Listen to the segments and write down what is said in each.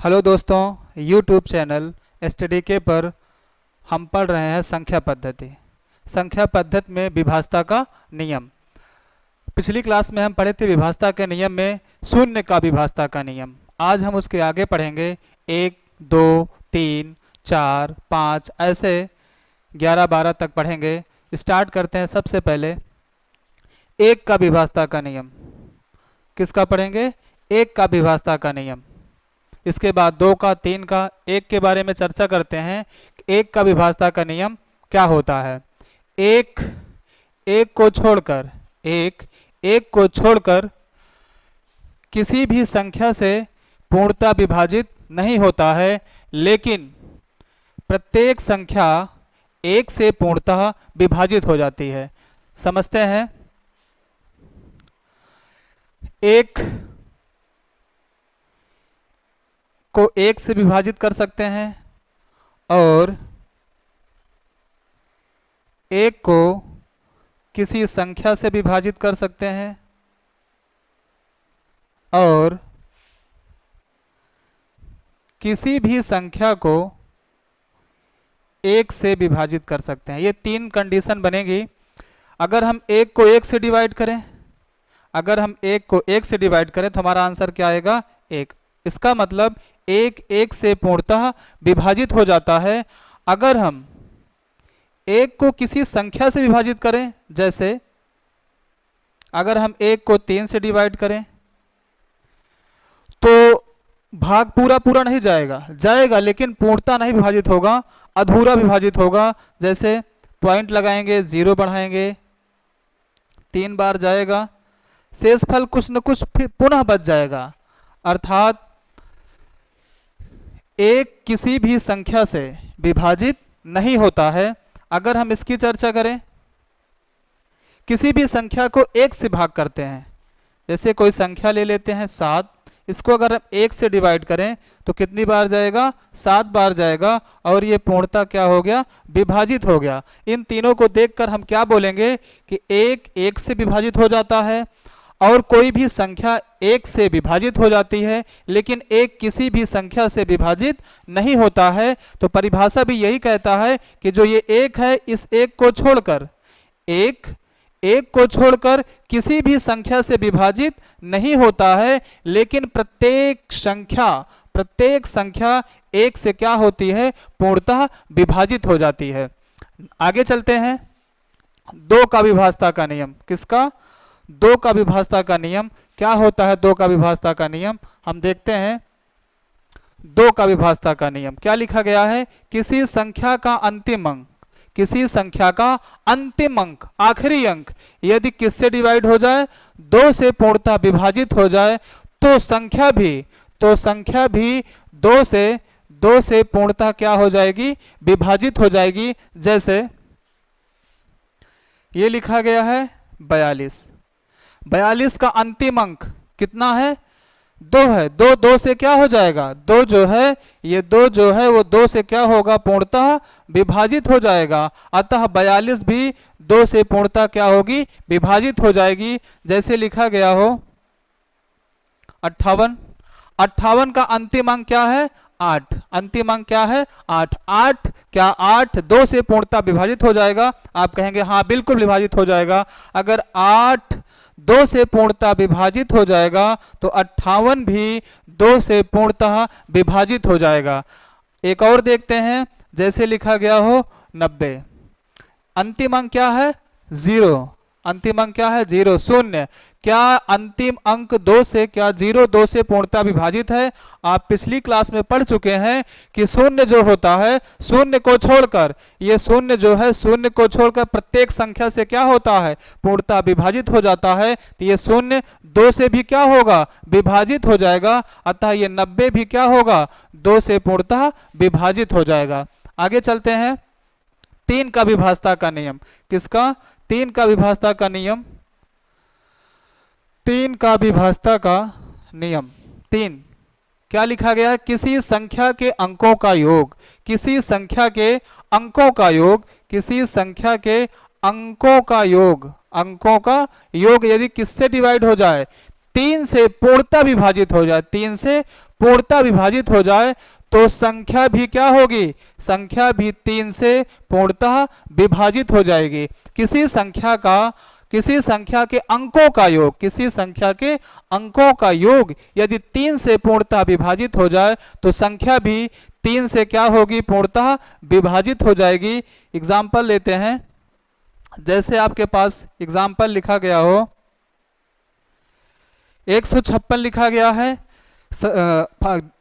Hello दोस्तों, YouTube channel study के पर हम पढ़ रहे हैं संख्या पद्धति। संख्या पद्धति में विभाज्यता का नियम। पिछली क्लास में हम पढ़े थे विभाज्यता के नियम में शून्य का विभाज्यता का नियम। आज हम उसके आगे पढ़ेंगे 1, 2, 3, 4, 5 ऐसे 11, 12 तक पढ़ेंगे। स्टार्ट करते हैं। सबसे पहले 1 का विभाज्यता का नियम। किसका पढ़ेंगे? 1 का विभाज्यता का नियम। इसके बाद 2 का, 3 का, 1 के बारे में चर्चा करते हैं। 1 का विभाज्यता का नियम क्या होता है? एक को छोड़कर किसी भी संख्या से पूर्णतः विभाजित नहीं होता है, लेकिन प्रत्येक संख्या 1 से पूर्णतः विभाजित हो जाती है। समझते हैं। 1 को 1 से विभाजित कर सकते हैं और 1 को किसी संख्या से विभाजित कर सकते हैं और किसी भी संख्या को 1 से विभाजित कर सकते हैं। ये 3 कंडीशन बनेगी। अगर हम 1 को 1 से डिवाइड करें, तो हमारा आंसर क्या आएगा? 1। इसका मतलब 1 से पूर्णतः विभाजित हो जाता है। अगर हम 1 को किसी संख्या से विभाजित करें, जैसे अगर हम 1 को 3 से डिवाइड करें तो भाग पूरा नहीं जाएगा लेकिन पूर्णतः नहीं विभाजित होगा, अधूरा विभाजित होगा। जैसे पॉइंट लगाएंगे, 0 बढ़ाएंगे, 3 बार जाएगा, शेषफल कुछ न कुछ फिर पुनः बच जाएगा। अर्थात 1 किसी भी संख्या से विभाजित नहीं होता है। अगर हम इसकी चर्चा करें, किसी भी संख्या को 1 से भाग करते हैं, जैसे कोई संख्या ले लेते हैं 7, इसको अगर हम 1 से डिवाइड करें तो कितनी बार जाएगा? 7 बार जाएगा और ये पूर्णतः क्या हो गया? विभाजित हो गया। इन तीनों को देखकर हम क्या बोलेंगे कि 1 से विभाजित हो जाता है और कोई भी संख्या 1 से विभाजित हो जाती है, लेकिन 1 किसी भी संख्या से विभाजित नहीं होता है। तो परिभाषा भी यही कहता है कि जो ये 1 है, इस 1 को छोड़कर किसी भी संख्या से विभाजित नहीं होता है, लेकिन प्रत्येक संख्या 1 से क्या होती है? पूर्णतः विभाजित हो जाती है। आगे चलते हैं। 2 का विभाज्यता का नियम। किसका? 2 का विभाज्यता का नियम क्या होता है? 2 का विभाज्यता का नियम हम देखते हैं। 2 का विभाज्यता का नियम क्या लिखा गया है? किसी संख्या का अंतिम अंक, आखिरी अंक यदि किससे डिवाइड हो जाए? 2 से पूर्णतः विभाजित हो जाए तो संख्या भी 2 से पूर्णतः क्या हो जाएगी? विभाजित हो जाएगी। जैसे ये लिखा गया है 42 का अंतिम अंक कितना है? 2 है। 2 से क्या हो जाएगा? 2 जो है वो 2 से क्या होगा? पूर्णतः विभाजित हो जाएगा। अतः 42 भी 2 से पूर्णतः क्या होगी? विभाजित हो जाएगी। जैसे लिखा गया हो 58 का अंतिम अंक क्या है? 8। अंतिम अंक क्या है? 8। क्या 8 2 से पूर्णतः विभाजित हो जाएगा? आप कहेंगे हाँ बिल्कुल विभाजित हो जाएगा। अगर 8 2 से पूर्णतः विभाजित हो जाएगा तो 58 भी 2 से पूर्णतः विभाजित हो जाएगा। एक और देखते हैं। जैसे लिखा गया हो 90। अंतिम अंक क्या है? 0। अंतिम अंक क्या है? 0, शून्य। क्या अंतिम अंक 2 से, क्या 0 2 से पूर्णतः विभाजित है? आप पिछली क्लास में पढ़ चुके हैं कि शून्य जो होता है, शून्य को छोड़कर प्रत्येक संख्या से क्या होता है? पूर्णतः विभाजित हो जाता है। तो ये शून्य 2 से भी क्या होगा? विभाजित हो जाएगा। अतः ये 90 भी क्या होगा? 2 से पूर्णतः विभाजित हो जाएगा। आगे चलते हैं। 3 का विभाज्यता का नियम। किसका? 3 का विभाज्यता का नियम। 3 का विभाज्यता का नियम 3 क्या लिखा गया है? किसी संख्या के अंकों का योग, अंकों का योग यदि किससे डिवाइड हो जाए? 3 से पूर्णतः विभाजित हो जाए, 3 से पूर्णतः विभाजित हो जाए तो संख्या भी क्या होगी, संख्या भी 3 से पूर्णतः विभाजित हो जाएगी। किसी संख्या के अंकों का योग, किसी संख्या के अंकों का योग यदि 3 से पूर्णतः विभाजित हो जाए तो संख्या भी 3 से क्या होगी, पूर्णतः विभाजित हो जाएगी। एग्जाम्पल लेते हैं, जैसे आपके पास एग्जाम्पल लिखा गया हो 156 लिखा गया है।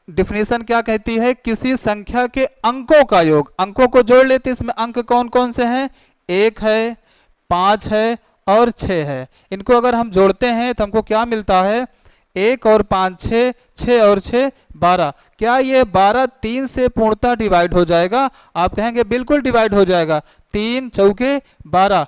डिफिनेशन क्या कहती है, किसी संख्या के अंकों का योग, अंकों को जोड़ लेते हैं, इसमें अंक कौन कौन से हैं, 1 है, 5 है और 6 है। इनको अगर हम जोड़ते हैं तो हमको क्या मिलता है, 1 और 5 6, 6 और 6 12। क्या ये 12 3 से पूर्णतः डिवाइड हो जाएगा? आप कहेंगे बिल्कुल डिवाइड हो जाएगा। 3 चौके 12,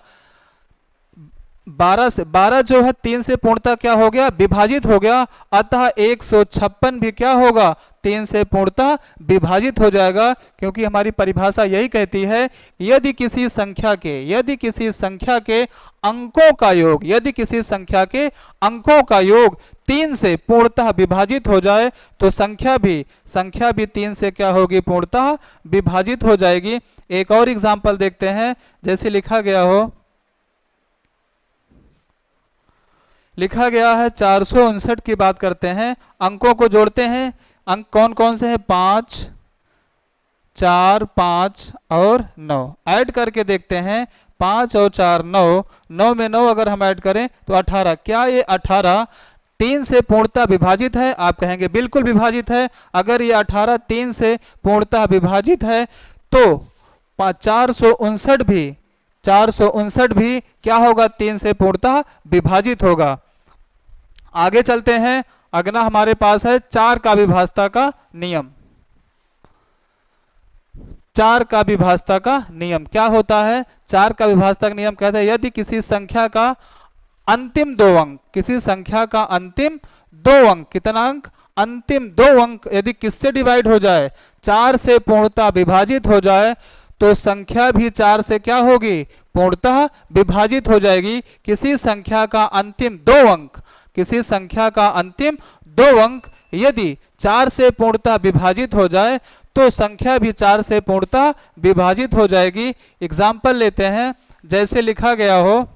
12 से 12 जो है 3 से पूर्णतः क्या हो गया, विभाजित हो गया। अतः 156 भी क्या होगा, 3 से पूर्णतः विभाजित हो जाएगा, क्योंकि हमारी परिभाषा यही कहती है यदि किसी संख्या के अंकों का योग, यदि किसी संख्या के अंकों का योग 3 से पूर्णतः विभाजित हो जाए तो संख्या भी 3 से क्या होगी, पूर्णतः विभाजित हो जाएगी। एक और एग्जाम्पल देखते हैं, जैसे लिखा गया है 459 की बात करते हैं। अंकों को जोड़ते हैं, अंक कौन कौन से हैं, 5 4 5 और 9। ऐड करके देखते हैं, 5 और 4 9, 9 में 9 अगर हम ऐड करें तो 18। क्या ये 18 3 से पूर्णतः विभाजित है? आप कहेंगे बिल्कुल विभाजित है। अगर ये 18 3 से पूर्णतः विभाजित है तो 459 भी क्या होगा, 3 से पूर्णतः विभाजित होगा। आगे चलते हैं, अगला हमारे पास है 4 का विभाजता का नियम। 4 का विभाजता का नियम क्या होता है? 4 का विभाजता का नियम कहता है यदि किसी संख्या का अंतिम 2 अंक, किसी संख्या का अंतिम 2 अंक, कितना अंक, अंतिम 2 अंक यदि किससे डिवाइड हो जाए, 4 से पूर्णतः विभाजित हो जाए तो संख्या भी 4 से क्या होगी, पूर्णतः विभाजित हो जाएगी। किसी संख्या का अंतिम 2 अंक, किसी संख्या का अंतिम 2 अंक यदि 4 से पूर्णतः विभाजित हो जाए तो संख्या भी 4 से पूर्णतः विभाजित हो जाएगी। एग्जाम्पल लेते हैं, जैसे लिखा गया हो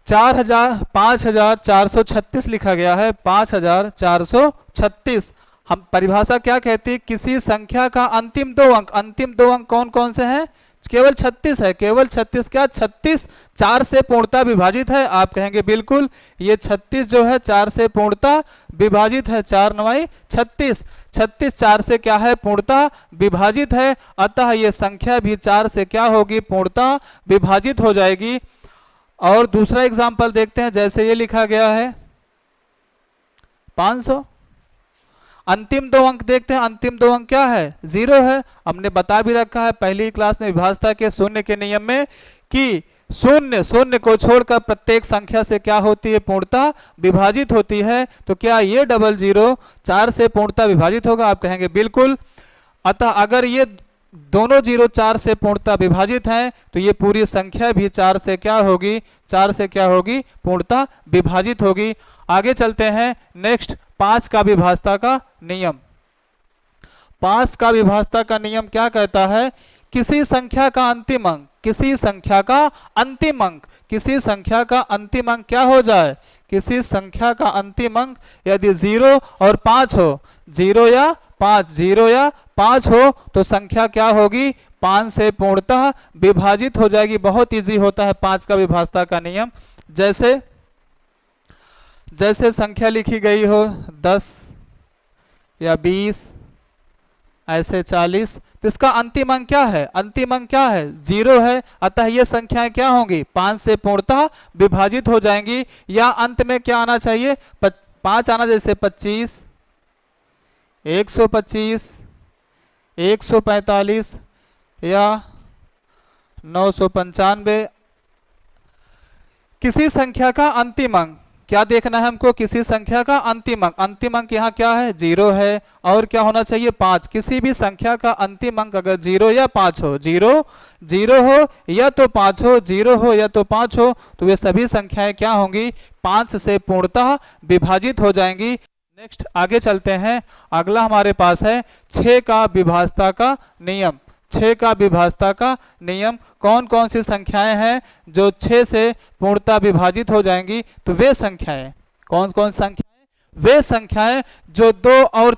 5436 लिखा गया है, 5436। हम परिभाषा क्या कहती है, किसी संख्या का अंतिम 2 अंक, अंतिम 2 अंक कौन कौन से हैं, केवल 36 है, केवल 36। क्या 36 4 से पूर्णतः विभाजित है? आप कहेंगे बिल्कुल, ये 36 जो है 4 से पूर्णतः विभाजित है। 4 9 36, 36 4 से क्या है, पूर्णतः विभाजित है। अतः ये संख्या भी 4 से क्या होगी, पूर्णतः विभाजित हो जाएगी। और दूसरा एग्जाम्पल देखते हैं, जैसे ये लिखा गया है 500। अंतिम 2 अंक देखते हैं, अंतिम 2 अंक क्या है, 0 है। हमने बता भी रखा है पहली क्लास में विभाजता के शून्य के नियम में कि शून्य को छोड़कर प्रत्येक संख्या से क्या होती है, पूर्णतः विभाजित होती है। तो क्या ये 00 4 से पूर्णतः विभाजित होगा? आप कहेंगे बिल्कुल। अतः अगर ये दोनों 0 4 से पूर्णतः विभाजित हैं तो ये पूरी संख्या भी 4 से क्या होगी, 4 से क्या होगी, पूर्णतः विभाजित होगी। आगे चलते हैं, नेक्स्ट 5 का विभाजता का नियम। 5 का विभाजता का नियम क्या कहता है, किसी संख्या का अंतिम अंक, किसी संख्या का अंतिम अंक, किसी संख्या का अंतिम अंक क्या हो जाए, किसी संख्या का अंतिम अंक यदि 0 और 5 हो, 0 या 5 हो तो संख्या क्या होगी, 5 से पूर्णतः विभाजित हो जाएगी। बहुत इजी होता है 5 का विभाजता का नियम। जैसे संख्या लिखी गई हो 10 या 20 ऐसे 40, तो इसका अंतिम अंक क्या है, अंतिम अंक क्या है, 0 है। अतः ये संख्याएं क्या होंगी, 5 से पूर्णतः विभाजित हो जाएंगी। या अंत में क्या आना चाहिए, 5 आना, जैसे 25, 125, 145 या 995। किसी संख्या का अंतिम अंक, क्या देखना है हमको? किसी संख्या का अंतिम अंक। अंतिम अंक यहाँ क्या है? 0 है। और क्या होना चाहिए? 5। किसी भी संख्या का अंतिम अंक अगर 0 या 5 हो, 0 0 हो या तो 5 हो, 0 हो या तो 5 हो, तो वे सभी संख्याएं क्या होंगी? 5 से पूर्णतः विभाजित हो जाएंगी। नेक्स्ट आगे चलते हैं। अगला हमारे पास है 6 का विभाजता का नियम। 6 का विभाजता का नियम। कौन कौन सी संख्याएं हैं जो 6 से पूर्णतः विभाजित हो जाएंगी? तो वे संख्याएं, कौन कौन संख्याएं? वे संख्याएं जो 2 और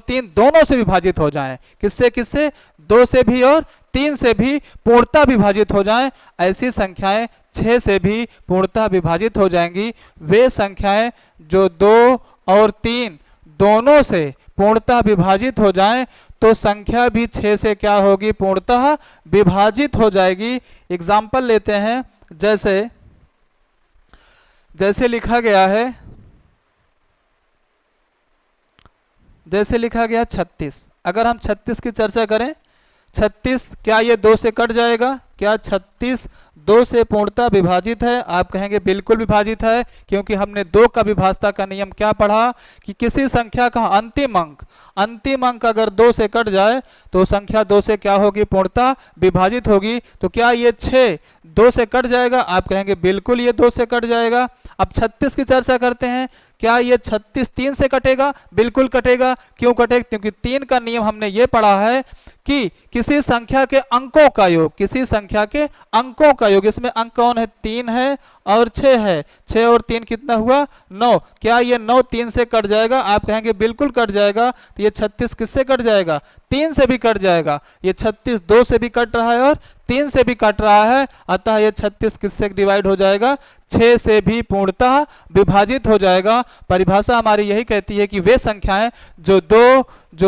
3 दोनों से विभाजित हो जाएं। किससे किससे? 2 से भी और 3 से भी पूर्णतः विभाजित हो जाएं। ऐसी संख्याएं 6 से भी पूर्णतः विभाजित हो जाएंगी। वे संख्याएं जो 2 और 3 दोनों से पूर्णतः विभाजित हो जाएं तो संख्या भी 6 से क्या होगी? पूर्णतः विभाजित हो जाएगी। एग्जाम्पल लेते हैं। जैसे लिखा गया है, जैसे लिखा गया 36। अगर हम 36 की चर्चा करें, 36 क्या ये 2 से कट जाएगा? क्या 36 2 से पूर्णतः विभाजित है? आप कहेंगे बिल्कुल विभाजित है, क्योंकि हमने 2 का विभाजता का नियम क्या पढ़ा कि किसी संख्या का अंतिम अंक अगर 2 से कट जाए तो संख्या 2 से क्या होगी? पूर्णतः विभाजित होगी। तो क्या ये 6 2 से कट जाएगा? आप कहेंगे बिल्कुल ये 2 से कट जाएगा। अब 36 की चर्चा करते हैं। क्या ये 36 3 से कटेगा? बिल्कुल कटेगा। क्यों कटेगा? क्योंकि 3 का नियम हमने ये पढ़ा है कि किसी संख्या के अंकों का योग, किसी संख्या के अंकों का योग, इसमें अंक कौन है? 3 है और 6 है। 6 और 3 कितना हुआ? 9। क्या ये 9 3 से कट जाएगा? आप कहेंगे बिल्कुल कट जाएगा। तो ये 36 किससे कट जाएगा? 3 से भी कट जाएगा। ये 36 2 से भी कट रहा है और 3 से भी कट रहा है, अतः ये 36 किससे डिवाइड हो जाएगा? 6 से भी पूर्णतः विभाजित हो जाएगा। परिभाषा हमारी यही कहती है कि वे संख्याएं जो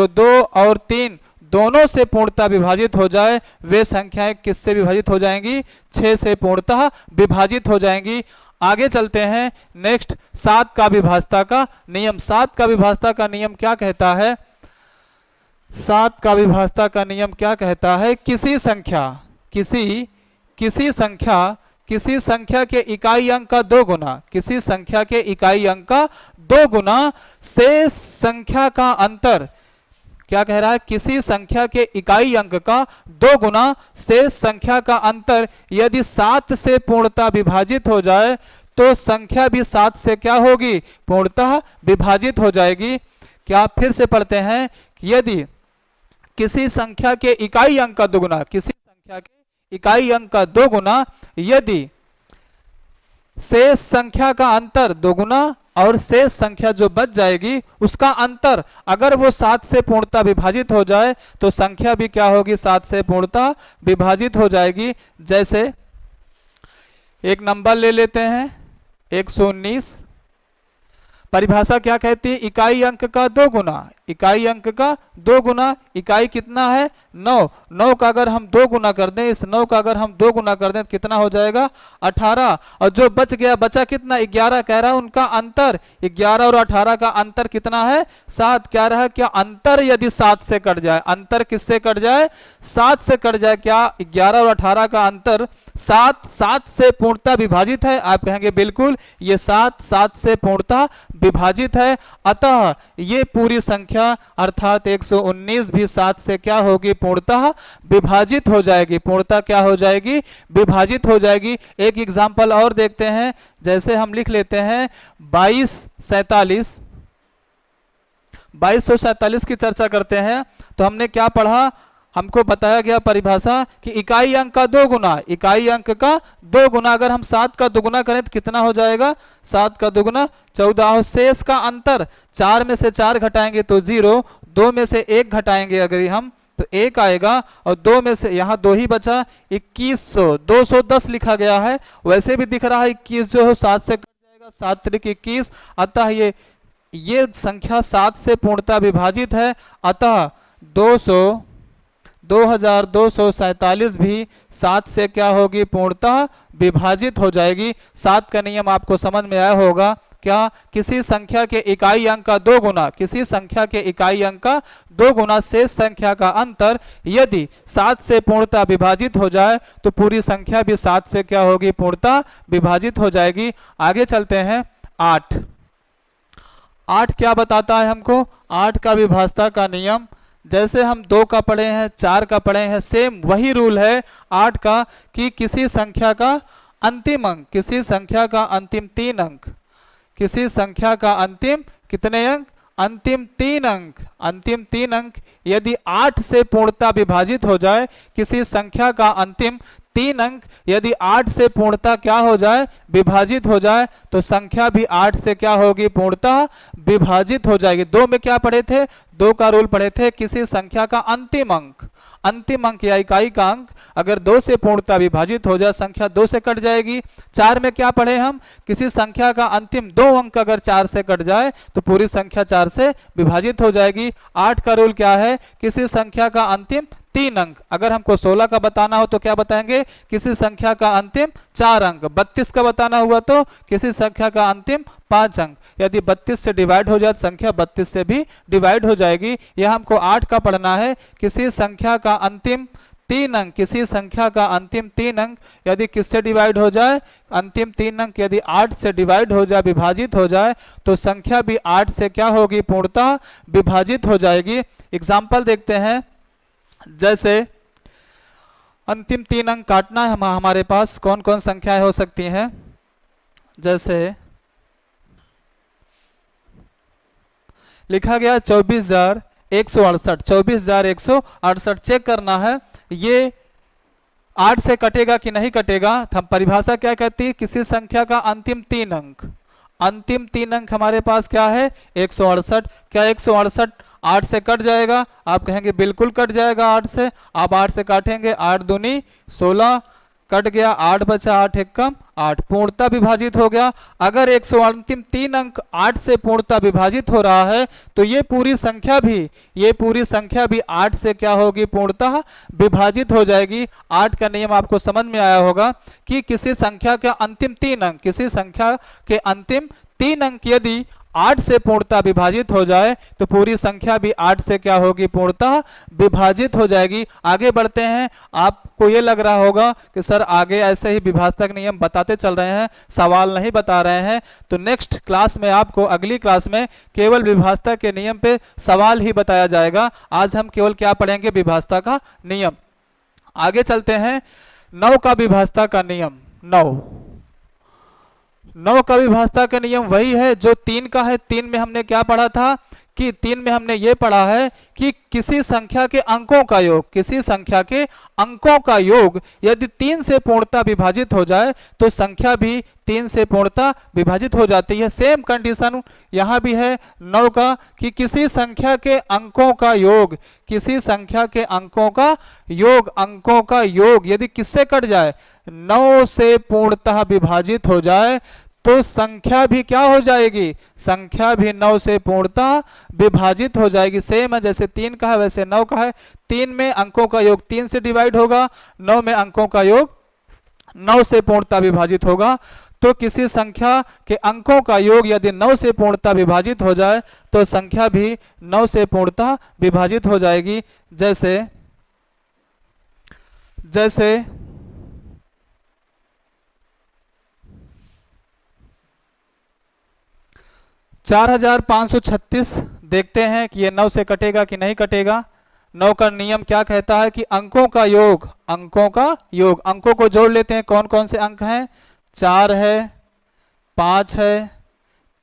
2 और 3 दोनों से पूर्णतः विभाजित हो जाए, वे संख्याएं किससे विभाजित हो जाएंगी? 6 से पूर्णतः विभाजित हो जाएंगी। आगे चलते हैं। नेक्स्ट 7 का विभाजता का नियम। 7 का विभाजता का नियम क्या कहता है? 7 का विभाजता का नियम क्या कहता है? किसी संख्या के इकाई अंक का 2 गुना, किसी संख्या के इकाई अंक का 2 गुना शेष संख्या का अंतर। क्या कह रहा है? किसी संख्या के इकाई अंक का 2 गुना शेष संख्या का अंतर यदि 7 से पूर्णतः विभाजित हो जाए तो संख्या भी 7 से क्या होगी? पूर्णतः विभाजित हो जाएगी। क्या फिर से पढ़ते हैं? यदि किसी संख्या के इकाई अंक का 2 गुना, किसी संख्या के इकाई अंक का 2 गुना यदि शेष संख्या का अंतर 2 गुना और शेष संख्या जो बच जाएगी उसका अंतर अगर वो 7 से पूर्णतः विभाजित हो जाए तो संख्या भी क्या होगी? 7 से पूर्णतः विभाजित हो जाएगी। जैसे एक नंबर ले लेते हैं 119। परिभाषा क्या कहती है? इकाई अंक का 2 गुना, इकाई अंक का 2 गुना, इकाई कितना है? 9। 9 का अगर हम 2 गुना कर दें, इस 9 का अगर हम 2 गुना कर दें तो कितना हो जाएगा? 18। और जो बच गया, बचा कितना? 11 कह रहा है। उनका अंतर 11 और 18 का अंतर कितना है? 7 कह रहा है। क्या अंतर यदि 7 से कट जाए, अंतर किससे कट जाए? 7 से कट जाए। क्या 11 और 18 का अंतर 7 से पूर्णतः विभाजित है? आप कहेंगे बिल्कुल ये 7 से पूर्णतः विभाजित है। अतः ये पूरी संख्या अर्थात 119 भी 7 से क्या होगी? पूर्णतः विभाजित हो जाएगी। पूर्णतः क्या हो जाएगी? विभाजित हो जाएगी। एक एग्जांपल और देखते हैं। जैसे हम लिख लेते हैं 2247 की चर्चा करते हैं तो हमने क्या पढ़ा? हमको बताया गया परिभाषा कि इकाई अंक का 2 गुना, इकाई अंक का 2 गुना अगर हम 7 का 2 गुना करें तो कितना हो जाएगा? 7 का 2 गुना 14। और शेष का अंतर 4 में से 4 घटाएंगे तो 0, 2 में से 1 घटाएंगे अगर हम तो 1 आएगा, और 2 में से यहाँ 2 ही बचा। 2100, 210 लिखा गया है, वैसे भी दिख रहा है 21 जो है 7 से कट जाएगा, 7 त्रिक 21। अतः ये संख्या 7 से पूर्णतः विभाजित है। अतः 2247 भी 7 से क्या होगी, पूर्णतः विभाजित हो जाएगी। 7 का नियम आपको समझ में आया होगा। क्या, किसी संख्या के इकाई अंक का 2 गुना, किसी संख्या के इकाई अंक का 2 गुना शेष संख्या का अंतर यदि 7 से पूर्णतः विभाजित हो जाए तो पूरी संख्या भी 7 से क्या होगी, पूर्णतः विभाजित हो जाएगी। आगे चलते हैं। 8 क्या बताता है हमको? 8 का विभाजता का नियम, जैसे हम 2 का पढ़े हैं, 4 का पढ़े हैं, सेम वही रूल है 8 का कि किसी संख्या का अंतिम अंक, किसी संख्या का अंतिम 3 अंक, किसी संख्या का अंतिम कितने अंक, अंतिम 3 अंक, अंतिम 3 अंक यदि 8 से पूर्णतः विभाजित हो जाए, किसी संख्या का अंतिम 3 अंक यदि 8 से पूर्णतः क्या हो जाए, विभाजित हो जाए, तो संख्या भी 8 से क्या होगी, पूर्णतः विभाजित हो जाएगी। 2 में क्या पढ़े थे? 2 का रूल पढ़े थे, किसी संख्या का अंतिम अंक, अंतिम अंक या इकाई का अंक अगर 2 से पूर्णतः विभाजित हो जाए, संख्या 2 से कट जाएगी। 4 में क्या पढ़े हम? किसी संख्या का अंतिम 2 अंक अगर 4 से कट जाए तो पूरी संख्या 4 से विभाजित हो जाएगी। 8 का रूल क्या है? किसी संख्या का अंतिम 3 अंक, अगर हमको 16 का बताना हो तो क्या बताएंगे? किसी संख्या का अंतिम 4 अंक। 32 का बताना हुआ तो किसी संख्या का अंतिम 5 अंक। यदि 32 से डिवाइड हो जाए तो संख्या 32 से भी डिवाइड हो जाएगी। यह हमको 8 का पढ़ना है। किसी संख्या का अंतिम 3 अंक, किसी संख्या का अंतिम 3 अंक यदि किससे डिवाइड हो जाए, अंतिम 3 अंक यदि 8 से डिवाइड हो जाए, विभाजित हो जाए, तो संख्या भी 8 से क्या होगी, पूर्णतः विभाजित हो जाएगी। एग्जाम्पल देखते हैं। जैसे अंतिम 3 अंक काटना है हमारे पास, कौन कौन संख्याएं हो सकती हैं? जैसे लिखा गया 24,168, 24,168 चेक करना है ये 8 से कटेगा कि नहीं कटेगा। हम परिभाषा क्या कहती है? किसी संख्या का अंतिम 3 अंक, अंतिम 3 अंक हमारे पास क्या है, 168। क्या 168 8 से कट जाएगा? आप कहेंगे बिल्कुल कट जाएगा 8 से। आप 8 से काटेंगे, 8 दूनी 16, कट गया, 8 बचा, 8 एक कम 8, पूर्णतः विभाजित हो गया। अगर अंतिम 3 अंक 8 से पूर्णतः विभाजित हो रहा है तो ये पूरी संख्या भी, ये पूरी संख्या भी 8 से क्या होगी, पूर्णतः विभाजित हो जाएगी। 8 का नियम आपको समझ में आया होगा कि किसी संख्या का अंतिम 3 अंक, किसी संख्या के अंतिम 3 अंक यदि 8 से पूर्णतः विभाजित हो जाए तो पूरी संख्या भी 8 से क्या होगी, पूर्णतः विभाजित हो जाएगी। आगे बढ़ते हैं। आपको ये लग रहा होगा कि सर आगे ऐसे ही विभाजक नियम बताते चल रहे हैं, सवाल नहीं बता रहे हैं। तो नेक्स्ट क्लास में आपको, अगली क्लास में केवल विभाजक के नियम पे सवाल ही बताया जाएगा। आज हम केवल क्या पढ़ेंगे, विभाजक का नियम। आगे चलते हैं। 9 का विभाजक का नियम। 9 का विभाजता का नियम वही है जो 3 का है। 3 में हमने क्या पढ़ा था कि 3 में हमने ये पढ़ा है कि किसी संख्या के अंकों का योग, किसी संख्या के अंकों का योग यदि 3 से पूर्णतः विभाजित हो जाए तो संख्या भी 3 से पूर्णतः विभाजित हो जाती है। सेम कंडीशन यहाँ भी है 9 का कि किसी संख्या के अंकों का योग, किसी संख्या के अंकों का योग, अंकों का योग यदि किससे कट जाए, 9 से पूर्णतः विभाजित हो जाए तो संख्या भी क्या हो जाएगी, संख्या भी 9 से पूर्णतः विभाजित हो जाएगी। सेम है, जैसे 3 का है वैसे 9 का है। 3 में अंकों का योग 3 से डिवाइड होगा, 9 में अंकों का योग 9 से पूर्णतः विभाजित होगा। तो किसी संख्या के अंकों का योग यदि 9 से पूर्णतः विभाजित हो जाए तो संख्या भी 9 से पूर्णतः विभाजित हो जाएगी। जैसे 4536 देखते हैं कि ये 9 से कटेगा कि नहीं कटेगा। 9 का नियम क्या कहता है कि अंकों का योग, अंकों का योग, अंकों को जोड़ लेते हैं। कौन कौन से अंक हैं, 4 है, 5 है,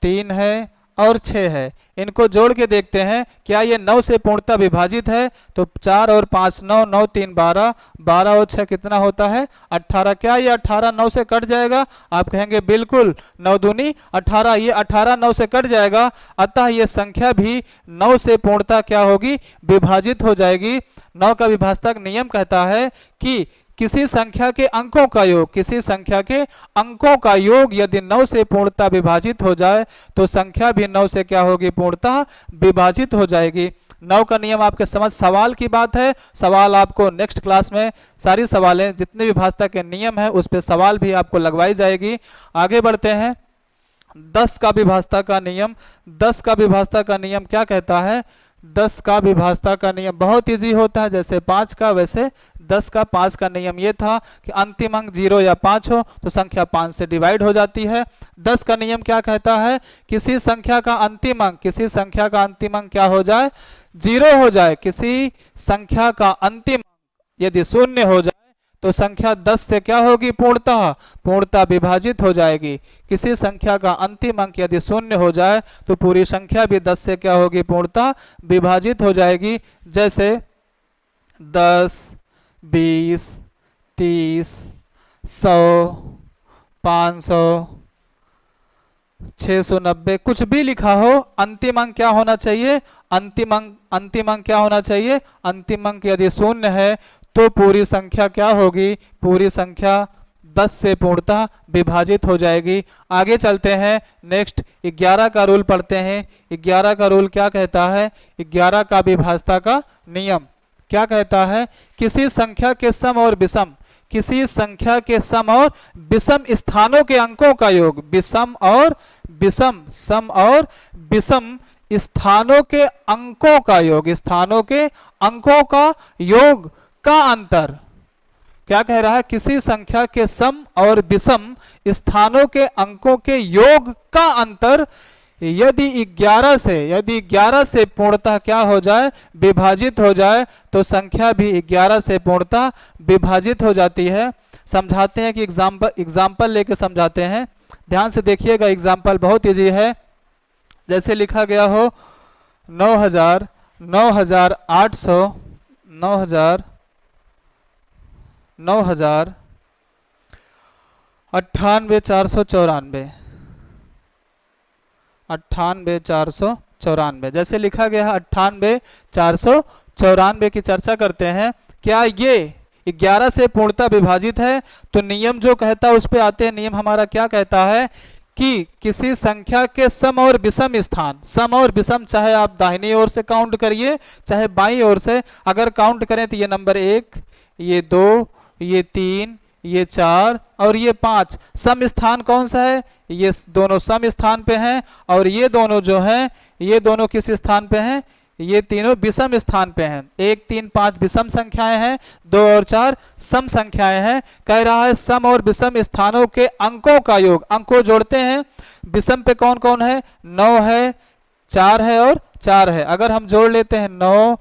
3 है और 6 है। इनको जोड़ के देखते हैं क्या ये 9 से पूर्णतः विभाजित है। तो 4 और 5 9, 9 3 12, 12 और 6 कितना होता है, 18। क्या ये 18 9 से कट जाएगा? आप कहेंगे बिल्कुल, 9 दूनी 18, ये 18 9 से कट जाएगा। अतः ये संख्या भी 9 से पूर्णतः क्या होगी, विभाजित हो जाएगी। 9 का विभाजक नियम कहता है कि किसी संख्या के अंकों का योग, किसी संख्या के अंकों का योग यदि 9 से पूर्णतः विभाजित हो जाए तो संख्या भी 9 से क्या होगी, पूर्णतः विभाजित हो जाएगी। 9 का नियम आपके समझ, सवाल की बात है, सवाल आपको नेक्स्ट क्लास में सारी सवालें जितने विभाजता के नियम है उस पर सवाल भी आपको लगवाई जाएगी। आगे बढ़ते हैं। 10 का विभाजता का नियम, 10 का विभाजता का नियम क्या कहता है? 10 का विभाजता का नियम बहुत इजी होता है, जैसे 5 का वैसे 10 का। 5 का नियम ये था कि अंतिम अंक 0 या 5 हो तो संख्या 5 से डिवाइड हो जाती है। 10 का नियम क्या कहता है? किसी संख्या का अंतिम अंक, किसी संख्या का अंतिम अंक क्या हो जाए, 0 हो जाए। किसी संख्या का अंतिम अंक यदि 0 हो जाए तो संख्या 10 से क्या होगी, पूर्णतः विभाजित हो जाएगी। किसी संख्या का अंतिम अंक यदि 0 हो जाए तो पूरी संख्या भी 10 से क्या होगी, पूर्णतः विभाजित हो जाएगी। जैसे 10, 20, 30, 100, 500, 690 कुछ भी लिखा हो, अंतिम अंक क्या होना चाहिए, अंतिम अंक क्या होना चाहिए, अंतिम अंक यदि 0 है तो पूरी संख्या क्या होगी, पूरी संख्या 10 से पूर्णतः विभाजित हो जाएगी। आगे चलते हैं, नेक्स्ट 11 का रूल पढ़ते हैं। 11 का रूल क्या कहता है? 11 का विभाजता का नियम क्या कहता है? किसी संख्या के सम और विषम, किसी संख्या के सम और विषम स्थानों के अंकों का योग, विषम और विषम, सम और विषम स्थानों के अंकों का योग, स्थानों के अंकों का योग का अंतर। क्या कह रहा है? किसी संख्या के सम और विषम स्थानों के अंकों के योग का अंतर यदि 11 से पूर्णतः क्या हो जाए, विभाजित हो जाए तो संख्या भी 11 से पूर्णतः विभाजित हो जाती है। समझाते हैं कि एग्जाम्पल लेके समझाते हैं, ध्यान से देखिएगा। एग्जाम्पल बहुत इजी है, जैसे लिखा गया हो 9,000, 9,800, 9,000, 98,494, 98,494, जैसे लिखा गया है 98,494 की चर्चा करते हैं। क्या ये 11 से पूर्णतः विभाजित है? तो नियम जो कहता है उस पे आते हैं। नियम हमारा क्या कहता है कि किसी संख्या के सम और विषम स्थान, सम और विषम चाहे आप दाहिनी ओर से काउंट करिए चाहे बाईं ओर से, अगर काउंट करें तो ये नंबर 1, ये 2, ये 3, ये 4 और ये 5, सम स्थान कौन सा है? ये दोनों सम स्थान पे हैं, और ये दोनों जो हैं ये दोनों किस स्थान पे हैं? ये तीनों विषम स्थान पे हैं। 1, 3, 5 विषम संख्याएं हैं, 2 और 4 सम संख्याएं हैं। कह रहा है सम और विषम स्थानों के अंकों का योग, अंक को जोड़ते हैं। विषम पे कौन कौन है? 9 है, 4 है और 4 है। अगर हम जोड़ लेते हैं 9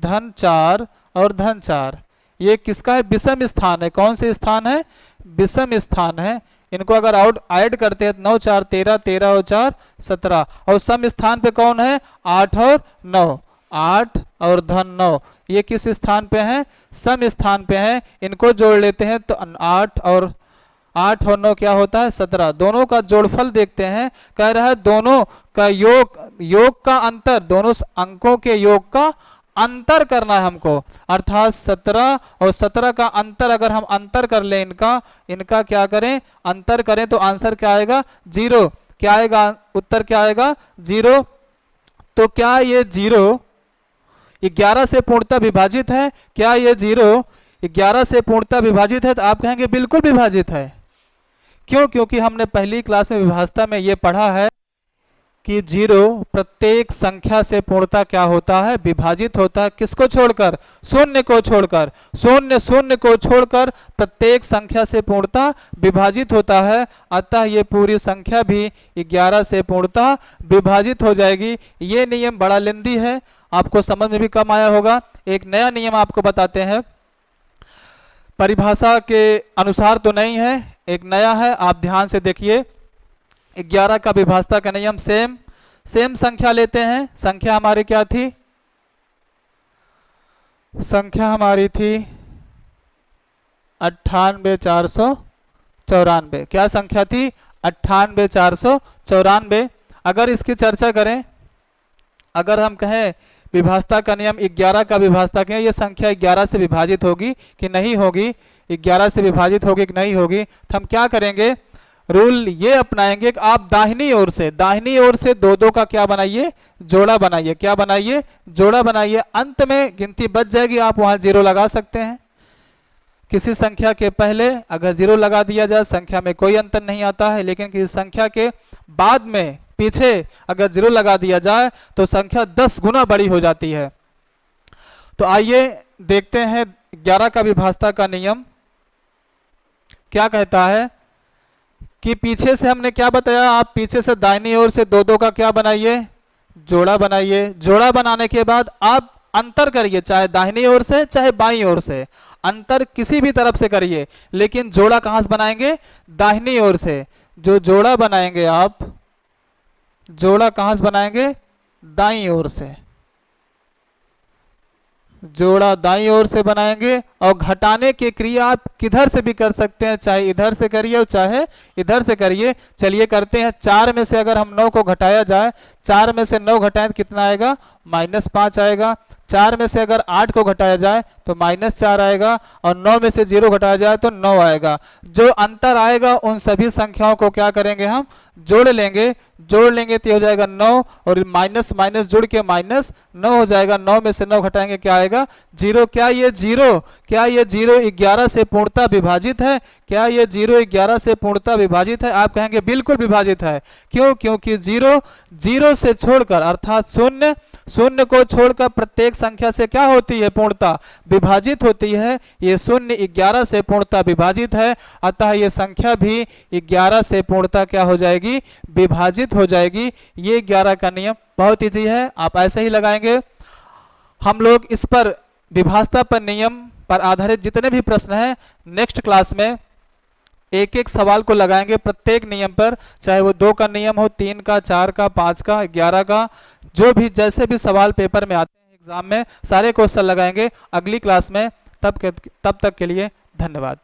धन 4 और धन 4, ये किसका है? विषम स्थान है। कौन से स्थान है? विषम स्थान है। इनको अगर ऐड करते हैं 9, 4, 13, 13 और 4 17, और सम स्थान पे कौन है? 8 और 9, 8 और धन 9, ये किस स्थान पे हैं? सम स्थान पे हैं। इनको जोड़ लेते हैं तो 8 और 9 क्या होता है? 17। दोनों का जोड़फल देखते हैं। कह रहा है दोनों का योग का अंतर, दोनों अंकों के योग का अंतर करना है हमको, अर्थात 17 और 17 का अंतर अगर हम अंतर कर लें, इनका क्या करें? अंतर करें तो आंसर क्या आएगा? 0। क्या आएगा? उत्तर क्या आएगा? 0। तो क्या ये 0 11 से पूर्णतः विभाजित है? क्या ये 0 11 से पूर्णतः विभाजित है? तो आप कहेंगे बिल्कुल विभाजित है। क्यों? क्योंकि हमने पहली क्लास में विभाजता में ये पढ़ा है कि 0 प्रत्येक संख्या से पूर्णतः क्या होता है? विभाजित होता है। किसको छोड़कर? 0 को छोड़कर। 0 को छोड़कर प्रत्येक संख्या से पूर्णतः विभाजित होता है। अतः ये पूरी संख्या भी 11 से पूर्णतः विभाजित हो जाएगी। ये नियम बड़ा लेंदी है, आपको समझ में भी कम आया होगा। एक नया नियम आपको बताते हैं, परिभाषा के अनुसार तो नहीं है, एक नया है, आप ध्यान से देखिए। 11 का विभाजता का नियम सेम संख्या लेते हैं। संख्या हमारी क्या थी? संख्या हमारी थी 98,494। क्या संख्या थी? 98,494। अगर इसकी चर्चा करें, अगर हम कहें विभाजता का नियम 11 का विभाजता कहें, ये संख्या 11 से विभाजित होगी कि नहीं होगी? 11 से विभाजित होगी कि नहीं होगी, तो हम क्या करेंगे, रूल ये अपनाएंगे कि आप दाहिनी ओर से दो दो का क्या बनाइए, जोड़ा बनाइए। क्या बनाइए, जोड़ा बनाइए। अंत में गिनती बच जाएगी, आप वहां 0 लगा सकते हैं। किसी संख्या के पहले अगर 0 लगा दिया जाए संख्या में कोई अंतर नहीं आता है, लेकिन किसी संख्या के बाद में पीछे अगर 0 लगा दिया जाए तो संख्या 10 गुना बड़ी हो जाती है। तो आइए देखते हैं 11 का विभाजता का नियम क्या कहता है कि पीछे से हमने क्या बताया, आप पीछे से दाहिनी ओर से दो दो का क्या बनाइए, जोड़ा बनाइए। जोड़ा बनाने के बाद आप अंतर करिए, चाहे दाहिनी ओर से चाहे बाईं ओर से, अंतर किसी भी तरफ से करिए, लेकिन जोड़ा कहां से बनाएंगे, दाहिनी ओर से। जो जोड़ा बनाएंगे आप, जोड़ा कहां से बनाएंगे, दाईं ओर से। जोड़ा दाईं ओर से बनाएंगे। और घटाने की क्रिया आप किधर से भी कर सकते हैं, चाहे इधर से करिए और चाहे इधर से करिए। चलिए करते हैं। 4 में से अगर हम 9 को घटाया जाए, 4 में से 9 घटाएं तो कितना आएगा, -5 आएगा। 4 में से अगर 8 को घटाया जाए तो -4 आएगा, और 9 में से 0 घटाया जाए तो 9 आएगा। जो अंतर आएगा उन सभी संख्याओं को क्या करेंगे, हम जोड़ लेंगे। जोड़ लेंगे तो हो जाएगा 9, और माइनस माइनस जुड़ के -9 हो जाएगा। 9 में से 9 घटाएंगे क्या आएगा, 0। क्या ये 0 11 से पूर्णतः विभाजित है? क्या ये 0 11 से पूर्णतः विभाजित है? आप कहेंगे बिल्कुल विभाजित है। क्यों? क्योंकि 0 से छोड़कर अर्थात 0 को छोड़कर प्रत्येक संख्या से क्या होती है, पूर्णतः विभाजित होती है। ये 0 11 से पूर्णतः विभाजित है, अतः ये संख्या भी 11 से पूर्णतः क्या हो जाएगी, विभाजित हो जाएगी। ये 11 का नियम बहुत इजी है, आप ऐसे ही लगाएंगे। हम लोग इस पर विभाजता पर नियम पर आधारित जितने भी प्रश्न हैं नेक्स्ट क्लास में एक एक सवाल को लगाएंगे प्रत्येक नियम पर, चाहे वो 2 का नियम हो, 3 का, 4 का, 5 का, 11 का, जो भी जैसे भी सवाल पेपर में आते हैं एग्जाम में सारे क्वेश्चन लगाएंगे अगली क्लास में। तब तक के लिए धन्यवाद।